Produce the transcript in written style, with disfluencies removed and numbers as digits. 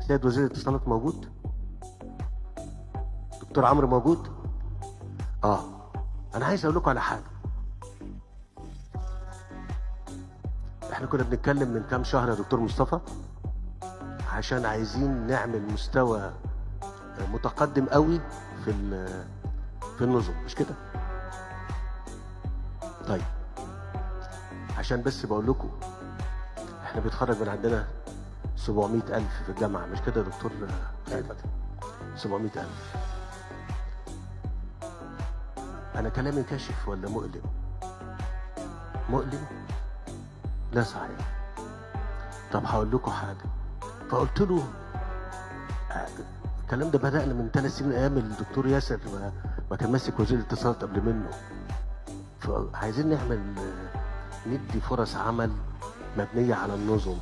سيد وزير الاتصالات موجود؟ دكتور عمرو موجود؟ انا عايز اقول لكم على حاجه. احنا كنا بنتكلم من كام شهر يا دكتور مصطفى عشان عايزين نعمل مستوى متقدم قوي في النظم، مش كده؟ طيب، عشان بس بقول لكم احنا بيتخرج من عندنا 700,000 في الجامعه، مش كده يا دكتور خالد؟ 700,000. انا كلامي كاشف ولا مؤلم؟ مؤلم؟ لا صحيح. طب هقول لكم حاجه. فقلت له الكلام ده بدأنا من 3 سنين ايام الدكتور ياسر ما كان ماسك وزير الاتصالات قبل منه. فعايزين نعمل ندي فرص عمل مبنيه على النظم.